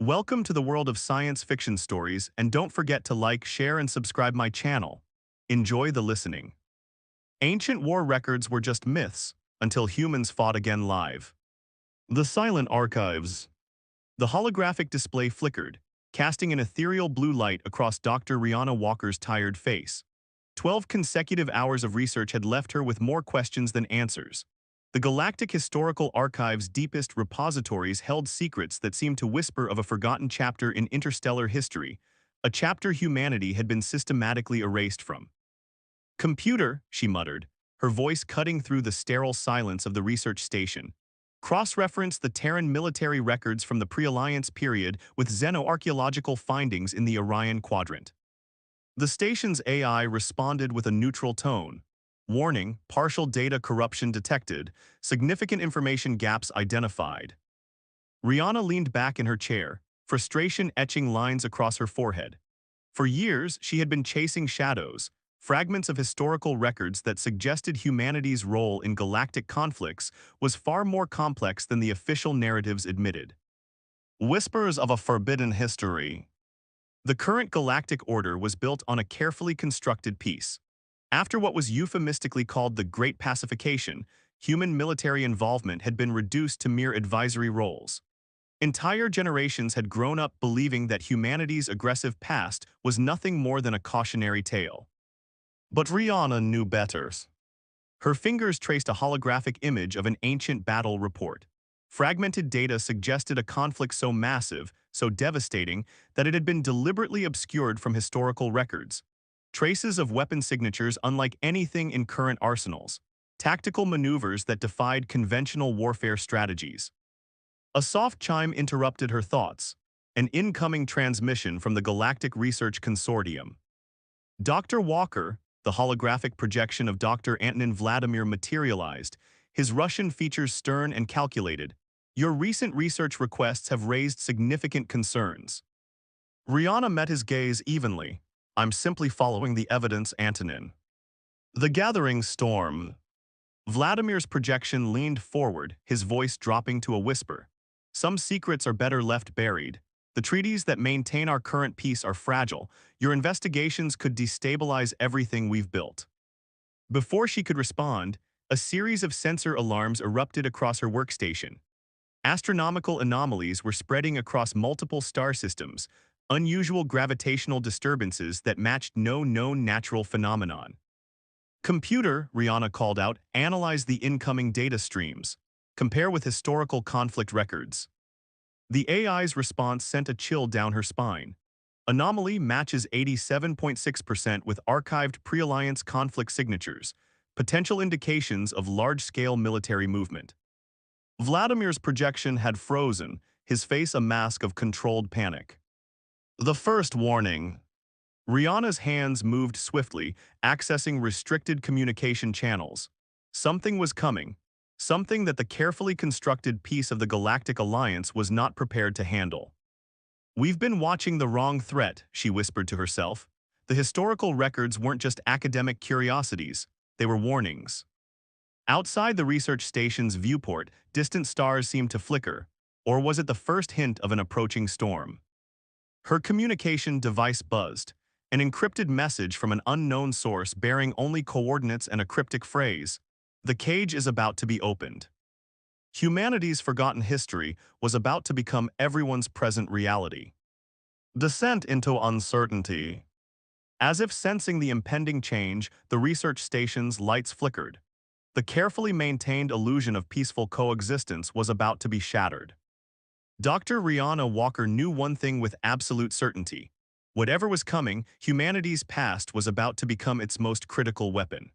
Welcome to the world of science fiction stories, and don't forget to like, share, and subscribe my channel. Enjoy the listening. Ancient war records were just myths until humans fought again live. The Silent Archives. The holographic display flickered, casting an ethereal blue light across Dr. Rihanna Walker's tired face. 12 consecutive hours of research had left her with more questions than answers. The Galactic Historical Archive's deepest repositories held secrets that seemed to whisper of a forgotten chapter in interstellar history, a chapter humanity had been systematically erased from. "Computer," she muttered, her voice cutting through the sterile silence of the research station. "Cross-reference the Terran military records from the pre-Alliance period with xenoarchaeological findings in the Orion Quadrant." The station's AI responded with a neutral tone. "Warning, partial data corruption detected, significant information gaps identified." Rihanna leaned back in her chair, frustration etching lines across her forehead. For years, she had been chasing shadows, fragments of historical records that suggested humanity's role in galactic conflicts was far more complex than the official narratives admitted. Whispers of a forbidden history. The current galactic order was built on a carefully constructed peace. After what was euphemistically called the Great Pacification, human military involvement had been reduced to mere advisory roles. Entire generations had grown up believing that humanity's aggressive past was nothing more than a cautionary tale. But Rihanna knew better. Her fingers traced a holographic image of an ancient battle report. Fragmented data suggested a conflict so massive, so devastating, that it had been deliberately obscured from historical records. Traces of weapon signatures unlike anything in current arsenals. Tactical maneuvers that defied conventional warfare strategies. A soft chime interrupted her thoughts. An incoming transmission from the Galactic Research Consortium. Dr. Walker, the holographic projection of Dr. Antonin Vladimir materialized, his Russian features stern and calculated. "Your recent research requests have raised significant concerns." Rihanna met his gaze evenly. "I'm simply following the evidence, Antonin." The gathering storm. Vladimir's projection leaned forward, his voice dropping to a whisper. "Some secrets are better left buried. The treaties that maintain our current peace are fragile. Your investigations could destabilize everything we've built." Before she could respond, a series of sensor alarms erupted across her workstation. Astronomical anomalies were spreading across multiple star systems, unusual gravitational disturbances that matched no known natural phenomenon. "Computer," Rihanna called out, "analyze the incoming data streams. Compare with historical conflict records." The AI's response sent a chill down her spine. Anomaly matches 87.6% with archived pre-alliance conflict signatures, potential indications of large-scale military movement. Vladimir's projection had frozen, his face a mask of controlled panic. The first warning. Rihanna's hands moved swiftly, accessing restricted communication channels. Something was coming. Something that the carefully constructed piece of the Galactic Alliance was not prepared to handle. "We've been watching the wrong threat," she whispered to herself. The historical records weren't just academic curiosities, they were warnings. Outside the research station's viewport, distant stars seemed to flicker, or was it the first hint of an approaching storm? Her communication device buzzed, an encrypted message from an unknown source bearing only coordinates and a cryptic phrase. "The cage is about to be opened." Humanity's forgotten history was about to become everyone's present reality. Descent into uncertainty. As if sensing the impending change, the research station's lights flickered. The carefully maintained illusion of peaceful coexistence was about to be shattered. Dr. Rihanna Walker knew one thing with absolute certainty. Whatever was coming, humanity's past was about to become its most critical weapon.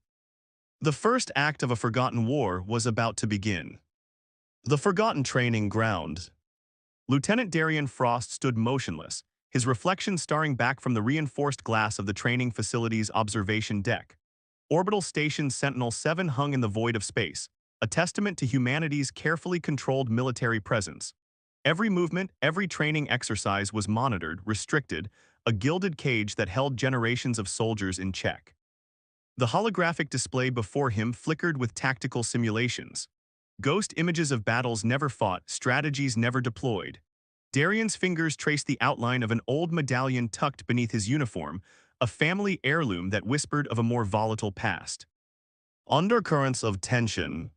The first act of a forgotten war was about to begin. The forgotten training ground. Lieutenant Darian Frost stood motionless, his reflection staring back from the reinforced glass of the training facility's observation deck. Orbital Station Sentinel-7 hung in the void of space, a testament to humanity's carefully controlled military presence. Every movement, every training exercise was monitored, restricted, a gilded cage that held generations of soldiers in check. The holographic display before him flickered with tactical simulations. Ghost images of battles never fought, strategies never deployed. Darian's fingers traced the outline of an old medallion tucked beneath his uniform, a family heirloom that whispered of a more volatile past. Undercurrents of tension.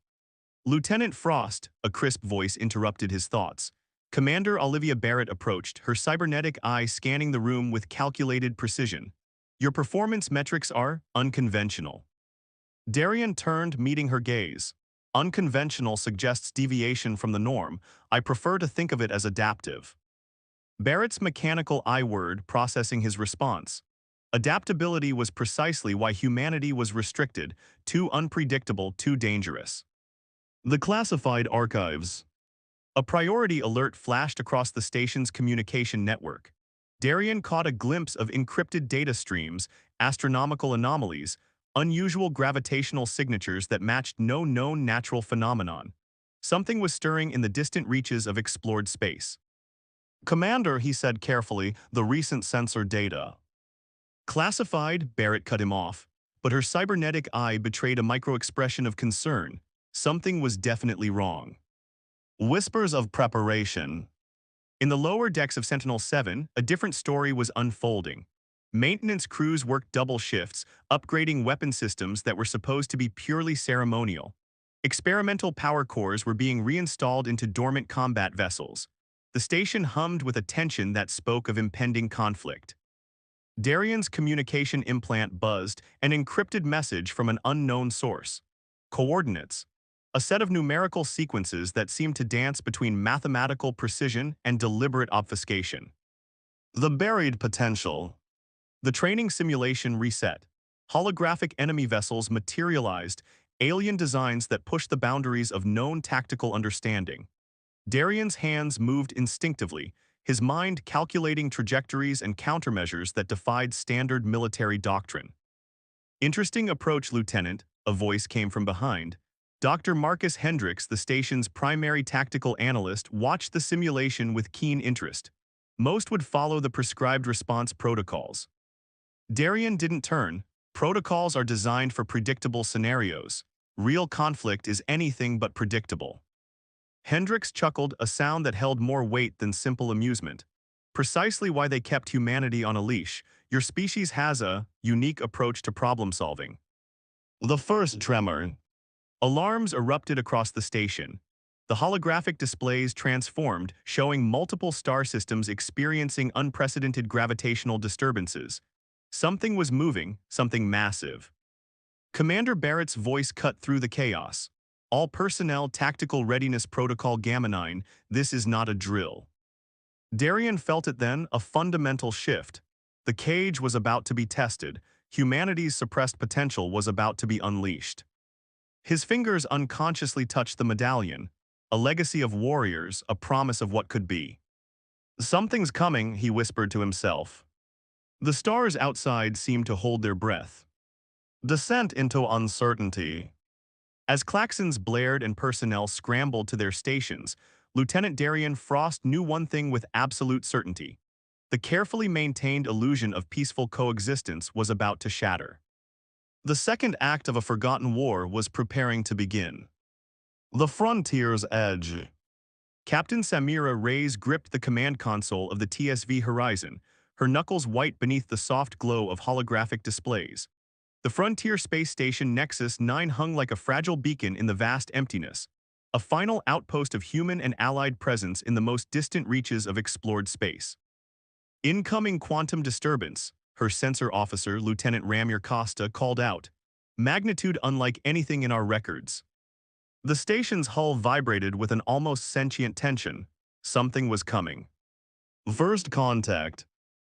Lieutenant Frost, a crisp voice interrupted his thoughts. Commander Olivia Barrett approached, her cybernetic eye scanning the room with calculated precision. Your performance metrics are unconventional. Darian turned, meeting her gaze. Unconventional suggests deviation from the norm. I prefer to think of it as adaptive. Barrett's mechanical I-word processing his response. Adaptability was precisely why humanity was restricted, too unpredictable, too dangerous. The classified archives. A priority alert flashed across the station's communication network. Darian caught a glimpse of encrypted data streams, astronomical anomalies, unusual gravitational signatures that matched no known natural phenomenon. Something was stirring in the distant reaches of explored space. Commander, he said carefully, the recent sensor data. Classified, Barrett cut him off, but her cybernetic eye betrayed a micro-expression of concern. Something was definitely wrong. Whispers of preparation. In the lower decks of Sentinel-7, a different story was unfolding. Maintenance crews worked double shifts, upgrading weapon systems that were supposed to be purely ceremonial. Experimental power cores were being reinstalled into dormant combat vessels. The station hummed with a tension that spoke of impending conflict. Darian's communication implant buzzed, an encrypted message from an unknown source. Coordinates. A set of numerical sequences that seemed to dance between mathematical precision and deliberate obfuscation. The buried potential. The training simulation reset. Holographic enemy vessels materialized, alien designs that pushed the boundaries of known tactical understanding. Darian's hands moved instinctively, his mind calculating trajectories and countermeasures that defied standard military doctrine. Interesting approach, Lieutenant, a voice came from behind. Dr. Marcus Hendricks, the station's primary tactical analyst, watched the simulation with keen interest. Most would follow the prescribed response protocols. Darian didn't turn. Protocols are designed for predictable scenarios. Real conflict is anything but predictable. Hendricks chuckled, a sound that held more weight than simple amusement. Precisely why they kept humanity on a leash. Your species has a unique approach to problem solving. The first tremor. Alarms erupted across the station. The holographic displays transformed, showing multiple star systems experiencing unprecedented gravitational disturbances. Something was moving, something massive. Commander Barrett's voice cut through the chaos. All personnel, tactical readiness protocol Gamma 9, this is not a drill. Darian felt it then, a fundamental shift. The cage was about to be tested. Humanity's suppressed potential was about to be unleashed. His fingers unconsciously touched the medallion, a legacy of warriors, a promise of what could be. Something's coming, he whispered to himself. The stars outside seemed to hold their breath. Descent into uncertainty. As klaxons blared and personnel scrambled to their stations, Lieutenant Darian Frost knew one thing with absolute certainty. The carefully maintained illusion of peaceful coexistence was about to shatter. The second act of a forgotten war was preparing to begin. The frontier's edge. Captain Samira Reyes gripped the command console of the TSV Horizon, her knuckles white beneath the soft glow of holographic displays. The Frontier Space Station Nexus 9 hung like a fragile beacon in the vast emptiness, a final outpost of human and allied presence in the most distant reaches of explored space. Incoming quantum disturbance, her sensor officer, Lieutenant Ramir Costa, called out. Magnitude unlike anything in our records. The station's hull vibrated with an almost sentient tension. Something was coming. First contact.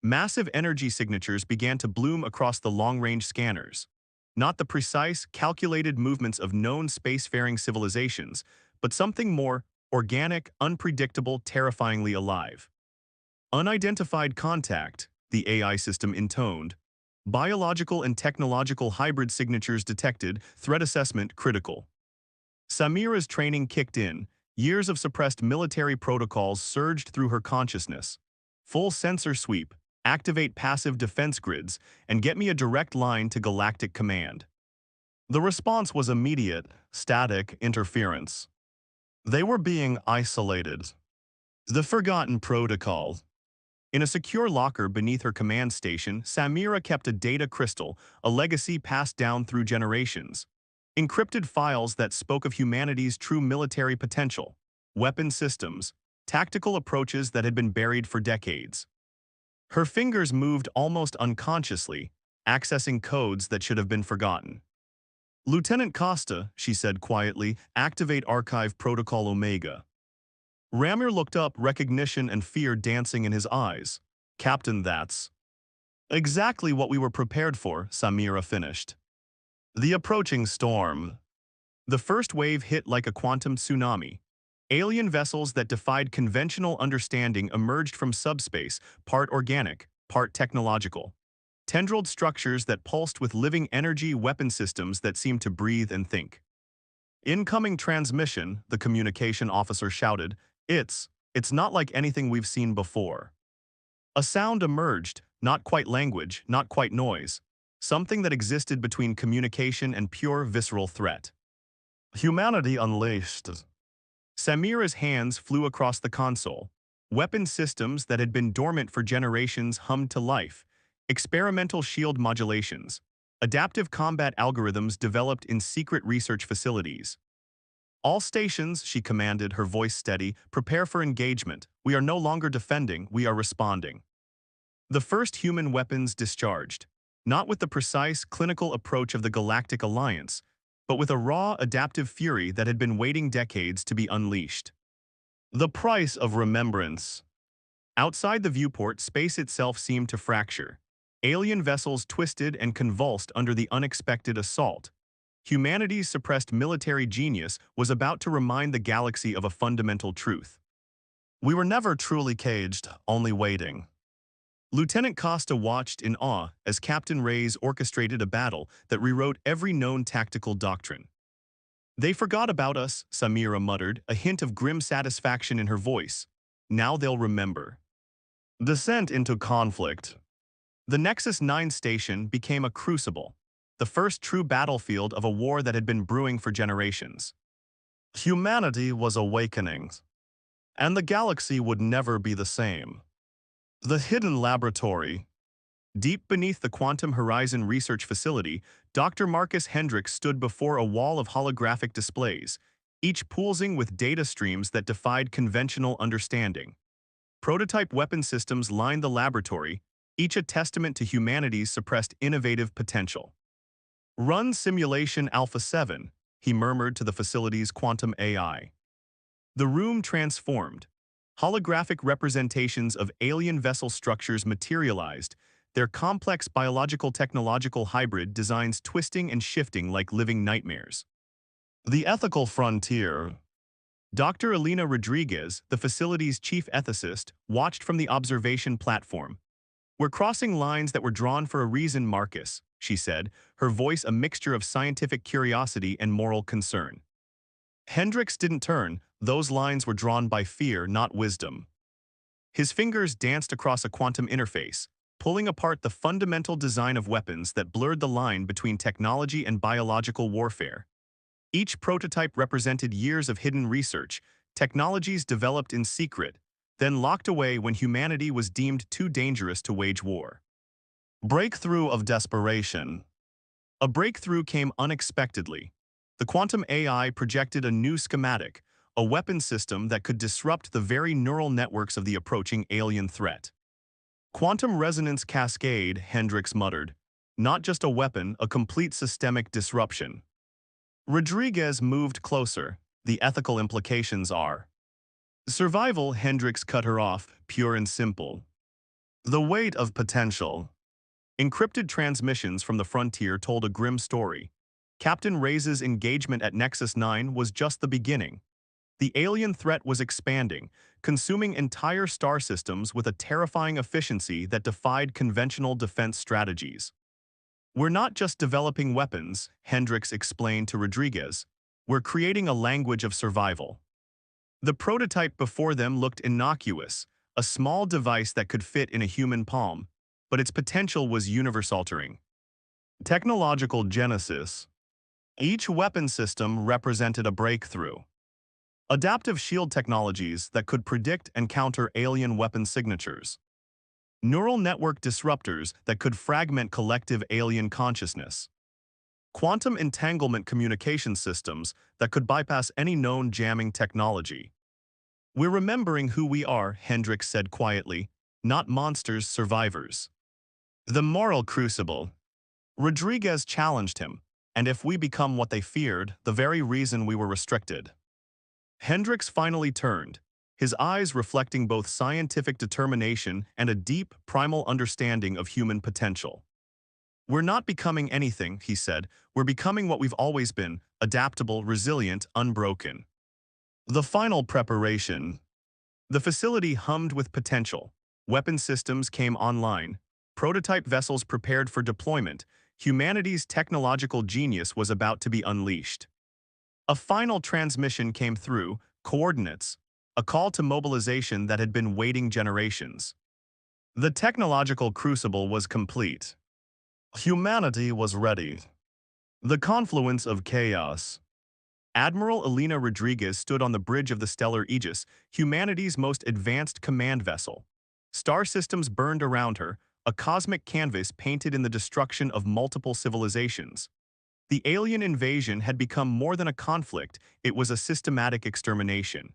Massive energy signatures began to bloom across the long-range scanners. Not the precise, calculated movements of known spacefaring civilizations, but something more organic, unpredictable, terrifyingly alive. Unidentified contact, the AI system intoned. Biological and technological hybrid signatures detected, threat assessment critical. Samira's training kicked in, years of suppressed military protocols surged through her consciousness. Full sensor sweep, activate passive defense grids, and get me a direct line to Galactic Command. The response was immediate, static interference. They were being isolated. The Forgotten Protocol. In a secure locker beneath her command station, Samira kept a data crystal, a legacy passed down through generations. Encrypted files that spoke of humanity's true military potential, weapon systems, tactical approaches that had been buried for decades. Her fingers moved almost unconsciously, accessing codes that should have been forgotten. Lieutenant Costa, she said quietly, activate Archive Protocol Omega. Ramir looked up, recognition and fear dancing in his eyes. Captain, that's exactly what we were prepared for, Samira finished. The approaching storm. The first wave hit like a quantum tsunami. Alien vessels that defied conventional understanding emerged from subspace, part organic, part technological. Tendrilled structures that pulsed with living energy, weapon systems that seemed to breathe and think. Incoming transmission, the communication officer shouted. It's not like anything we've seen before. A sound emerged, not quite language, not quite noise. Something that existed between communication and pure visceral threat. Humanity unleashed. Samira's hands flew across the console. Weapon systems that had been dormant for generations hummed to life. Experimental shield modulations. Adaptive combat algorithms developed in secret research facilities. All stations, she commanded, her voice steady, prepare for engagement. We are no longer defending, we are responding. The first human weapons discharged, not with the precise, clinical approach of the Galactic Alliance, but with a raw, adaptive fury that had been waiting decades to be unleashed. The price of remembrance. Outside the viewport, space itself seemed to fracture. Alien vessels twisted and convulsed under the unexpected assault. Humanity's suppressed military genius was about to remind the galaxy of a fundamental truth. We were never truly caged, only waiting. Lieutenant Costa watched in awe as Captain Reyes orchestrated a battle that rewrote every known tactical doctrine. They forgot about us, Samira muttered, a hint of grim satisfaction in her voice. Now they'll remember. Descent into conflict. The Nexus 9 station became a crucible, the first true battlefield of a war that had been brewing for generations. Humanity was awakening, and the galaxy would never be the same. The hidden laboratory. Deep beneath the Quantum Horizon Research Facility, Dr. Marcus Hendricks stood before a wall of holographic displays, each pulsing with data streams that defied conventional understanding. Prototype weapon systems lined the laboratory, each a testament to humanity's suppressed innovative potential. Run Simulation Alpha 7, he murmured to the facility's quantum AI. The room transformed. Holographic representations of alien vessel structures materialized, their complex biological-technological hybrid designs twisting and shifting like living nightmares. The ethical frontier. Dr. Elena Rodriguez, the facility's chief ethicist, watched from the observation platform. We're crossing lines that were drawn for a reason, Marcus, she said, her voice a mixture of scientific curiosity and moral concern. Hendricks didn't turn, those lines were drawn by fear, not wisdom. His fingers danced across a quantum interface, pulling apart the fundamental design of weapons that blurred the line between technology and biological warfare. Each prototype represented years of hidden research, technologies developed in secret, then locked away when humanity was deemed too dangerous to wage war. Breakthrough of desperation. A breakthrough came unexpectedly. The quantum AI projected a new schematic, a weapon system that could disrupt the very neural networks of the approaching alien threat. Quantum resonance cascade, Hendricks muttered. Not just a weapon, a complete systemic disruption. Rodriguez moved closer. The ethical implications are. Survival, Hendricks cut her off, pure and simple. The weight of potential. Encrypted transmissions from the frontier told a grim story. Captain Reyes' engagement at Nexus 9 was just the beginning. The alien threat was expanding, consuming entire star systems with a terrifying efficiency that defied conventional defense strategies. We're not just developing weapons, Hendricks explained to Rodriguez. We're creating a language of survival. The prototype before them looked innocuous, a small device that could fit in a human palm, but its potential was universe-altering. Technological genesis. Each weapon system represented a breakthrough. Adaptive shield technologies that could predict and counter alien weapon signatures. Neural network disruptors that could fragment collective alien consciousness. Quantum entanglement communication systems that could bypass any known jamming technology. We're remembering who we are, Hendricks said quietly, not monsters, survivors. The moral crucible. Rodriguez challenged him, and if we become what they feared, the very reason we were restricted. Hendricks finally turned, his eyes reflecting both scientific determination and a deep, primal understanding of human potential. We're not becoming anything, he said, we're becoming what we've always been, adaptable, resilient, unbroken. The final preparation. The facility hummed with potential. Weapon systems came online. Prototype vessels prepared for deployment. Humanity's technological genius was about to be unleashed. A final transmission came through, coordinates, a call to mobilization that had been waiting generations. The technological crucible was complete. Humanity was ready. The confluence of chaos. Admiral Elena Rodriguez stood on the bridge of the Stellar Aegis, humanity's most advanced command vessel. Star systems burned around her, a cosmic canvas painted in the destruction of multiple civilizations. The alien invasion had become more than a conflict, it was a systematic extermination.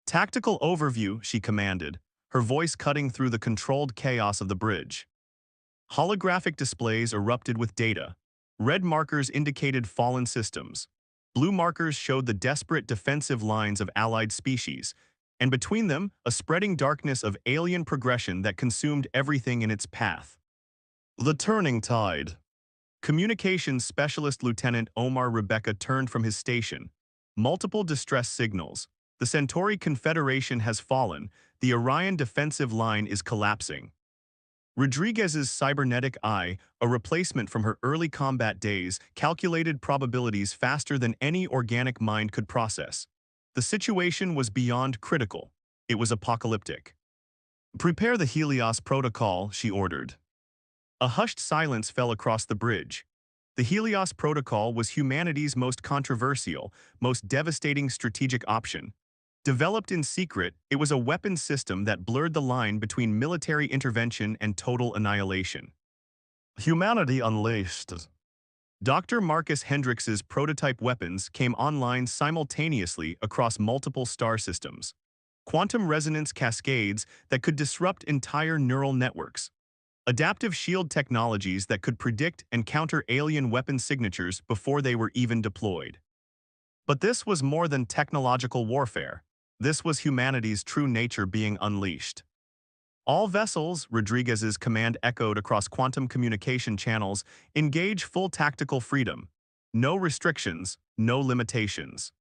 Tactical overview, she commanded, her voice cutting through the controlled chaos of the bridge. Holographic displays erupted with data. Red markers indicated fallen systems. Blue markers showed the desperate defensive lines of allied species, and between them, a spreading darkness of alien progression that consumed everything in its path. The turning tide. Communications Specialist Lieutenant Omar Rebecca turned from his station. Multiple distress signals. The Centauri Confederation has fallen. The Orion defensive line is collapsing. Rodriguez's cybernetic eye, a replacement from her early combat days, calculated probabilities faster than any organic mind could process. The situation was beyond critical. It was apocalyptic. Prepare the Helios Protocol, she ordered. A hushed silence fell across the bridge. The Helios Protocol was humanity's most controversial, most devastating strategic option. Developed in secret, it was a weapons system that blurred the line between military intervention and total annihilation. Humanity unleashed. Dr. Marcus Hendricks's prototype weapons came online simultaneously across multiple star systems. Quantum resonance cascades that could disrupt entire neural networks. Adaptive shield technologies that could predict and counter alien weapon signatures before they were even deployed. But this was more than technological warfare. This was humanity's true nature being unleashed. All vessels, Rodriguez's command echoed across quantum communication channels, engage full tactical freedom. No restrictions, no limitations.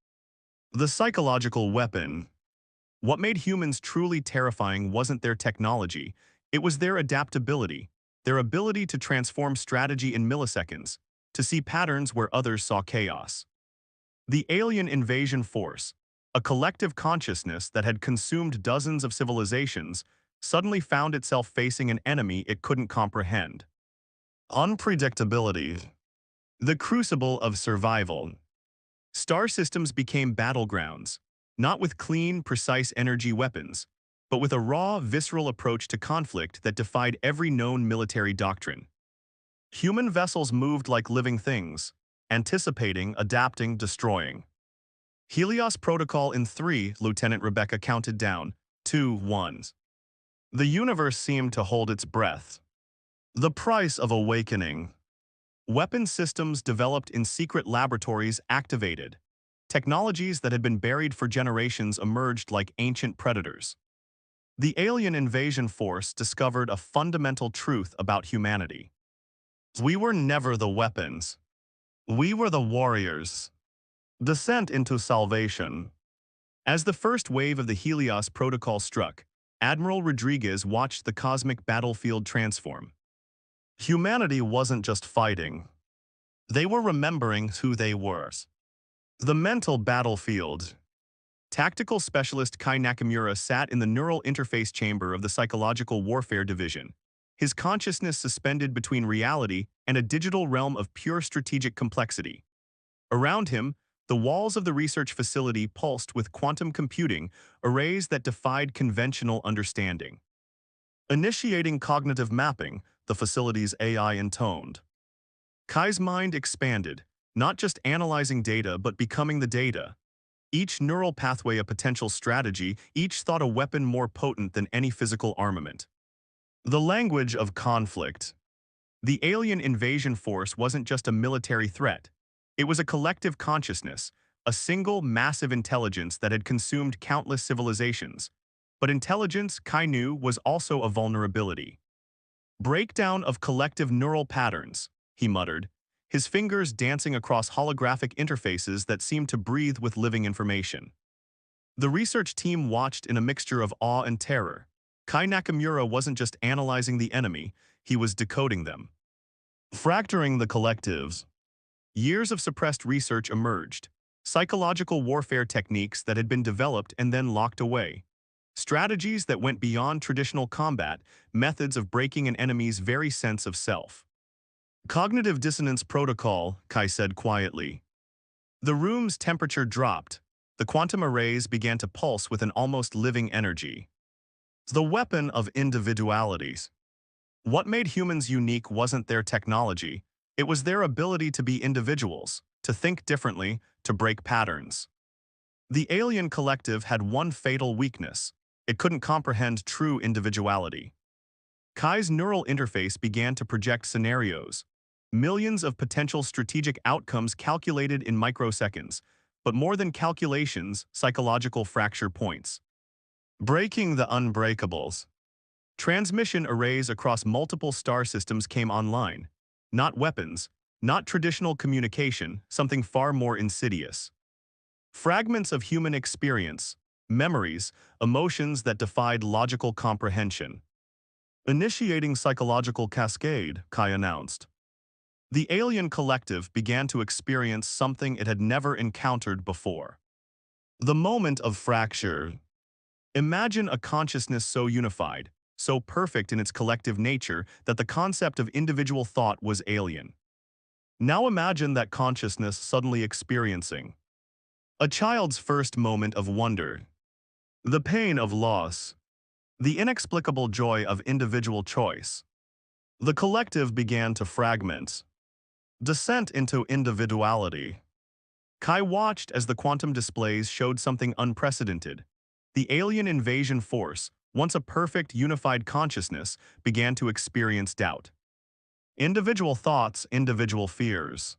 The psychological weapon. What made humans truly terrifying wasn't their technology, it was their adaptability, their ability to transform strategy in milliseconds, to see patterns where others saw chaos. The alien invasion force, a collective consciousness that had consumed dozens of civilizations, suddenly found itself facing an enemy it couldn't comprehend. Unpredictability. The crucible of survival. Star systems became battlegrounds, not with clean, precise energy weapons, but with a raw, visceral approach to conflict that defied every known military doctrine. Human vessels moved like living things, anticipating, adapting, destroying. Helios Protocol in 3, Lieutenant Rebecca counted down, 2, 1. The universe seemed to hold its breath. The price of awakening. Weapon systems developed in secret laboratories activated. Technologies that had been buried for generations emerged like ancient predators. The alien invasion force discovered a fundamental truth about humanity. We were never the weapons. We were the warriors. Descent into salvation. As the first wave of the Helios Protocol struck, Admiral Rodriguez watched the cosmic battlefield transform. Humanity wasn't just fighting. They were remembering who they were. The mental battlefield. Tactical specialist Kai Nakamura sat in the neural interface chamber of the Psychological Warfare Division, his consciousness suspended between reality and a digital realm of pure strategic complexity. Around him, The walls of the research facility pulsed with quantum computing arrays that defied conventional understanding. Initiating cognitive mapping, the facility's AI intoned. Kai's mind expanded, not just analyzing data but becoming the data. Each neural pathway a potential strategy, each thought a weapon more potent than any physical armament. The language of conflict. The alien invasion force wasn't just a military threat. It was a collective consciousness, a single massive intelligence that had consumed countless civilizations. But intelligence, Kai knew, was also a vulnerability. Breakdown of collective neural patterns, he muttered, his fingers dancing across holographic interfaces that seemed to breathe with living information. The research team watched in a mixture of awe and terror. Kai Nakamura wasn't just analyzing the enemy, he was decoding them. Fracturing the collectives. Years of suppressed research emerged. Psychological warfare techniques that had been developed and then locked away. Strategies that went beyond traditional combat, methods of breaking an enemy's very sense of self. Cognitive dissonance protocol, Kai said quietly. The room's temperature dropped. The quantum arrays began to pulse with an almost living energy. The weapon of individualities. What made humans unique wasn't their technology. It was their ability to be individuals, to think differently, to break patterns. The alien collective had one fatal weakness. It couldn't comprehend true individuality. Kai's neural interface began to project scenarios. Millions of potential strategic outcomes calculated in microseconds, but more than calculations, psychological fracture points. Breaking the unbreakables. Transmission arrays across multiple star systems came online. Not weapons, not traditional communication, something far more insidious. Fragments of human experience, memories, emotions that defied logical comprehension. Initiating psychological cascade, Kai announced. The alien collective began to experience something it had never encountered before. The moment of fracture. Imagine a consciousness so unified, so perfect in its collective nature that the concept of individual thought was alien. Now imagine that consciousness suddenly experiencing a child's first moment of wonder, the pain of loss, the inexplicable joy of individual choice. The collective began to fragment. Descent into individuality. Kai watched as the quantum displays showed something unprecedented. The alien invasion force, once a perfect, unified consciousness, began to experience doubt. Individual thoughts, individual fears.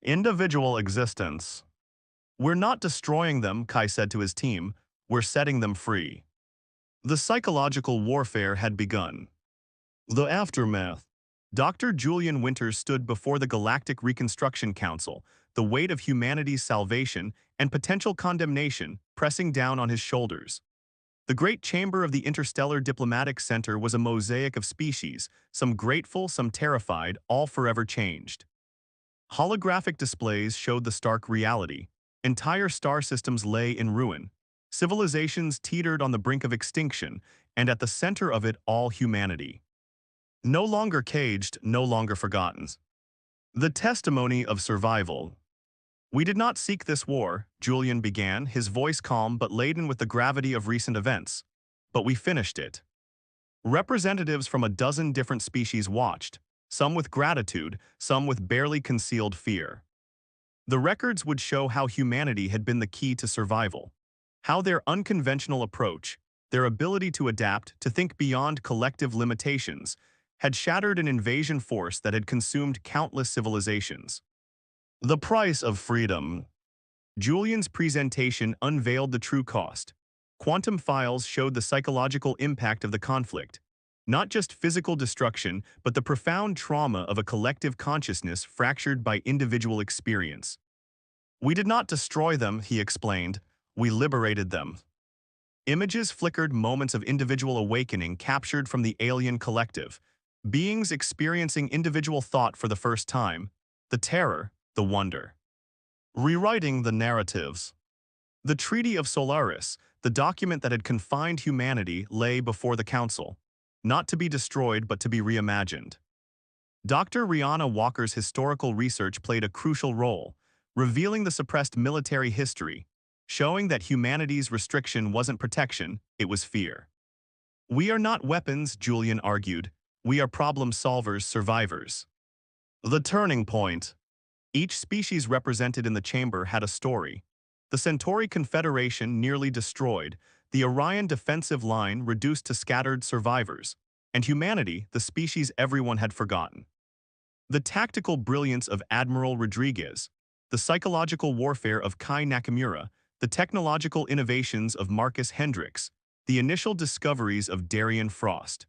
Individual existence. We're not destroying them, Kai said to his team. We're setting them free. The psychological warfare had begun. The aftermath. Dr. Julian Winters stood before the Galactic Reconstruction Council, the weight of humanity's salvation and potential condemnation pressing down on his shoulders. The great chamber of the Interstellar Diplomatic Center was a mosaic of species, some grateful, some terrified, all forever changed. Holographic displays showed the stark reality. Entire star systems lay in ruin. Civilizations teetered on the brink of extinction, and at the center of it all humanity. No longer caged, no longer forgotten. The testimony of survival. We did not seek this war, Julian began, his voice calm but laden with the gravity of recent events. But we finished it. Representatives from a dozen different species watched, some with gratitude, some with barely concealed fear. The records would show how humanity had been the key to survival, how their unconventional approach, their ability to adapt, to think beyond collective limitations, had shattered an invasion force that had consumed countless civilizations. The price of freedom. Julian's presentation unveiled the true cost. Quantum files showed the psychological impact of the conflict. Not just physical destruction, but the profound trauma of a collective consciousness fractured by individual experience. We did not destroy them, he explained. We liberated them. Images flickered moments of individual awakening captured from the alien collective. Beings experiencing individual thought for the first time. The terror, the wonder. Rewriting the narratives. The Treaty of Solaris, the document that had confined humanity, lay before the Council. Not to be destroyed, but to be reimagined. Dr. Rihanna Walker's historical research played a crucial role. revealing the suppressed military history, showing that humanity's restriction wasn't protection, it was fear. We are not weapons, Julian argued. We are problem solvers, survivors. The turning point. Each species represented in the chamber had a story. The Centauri Confederation nearly destroyed, the Orion defensive line reduced to scattered survivors, and humanity, the species everyone had forgotten. The tactical brilliance of Admiral Rodriguez, the psychological warfare of Kai Nakamura, the technological innovations of Marcus Hendricks, the initial discoveries of Darian Frost.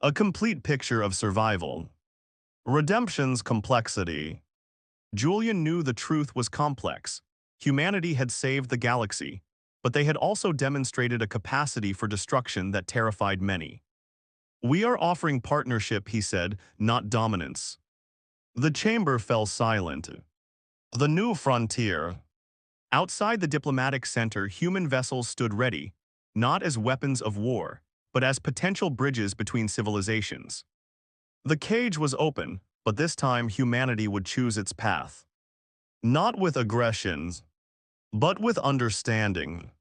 A complete picture of survival. Redemption's complexity. Julian knew the truth was complex. Humanity had saved the galaxy, but they had also demonstrated a capacity for destruction that terrified many. We are offering partnership, he said, not dominance. The chamber fell silent. The new frontier. Outside the diplomatic center, human vessels stood ready, not as weapons of war, but as potential bridges between civilizations. The cage was open, but this time humanity would choose its path. Not with aggression, but with understanding.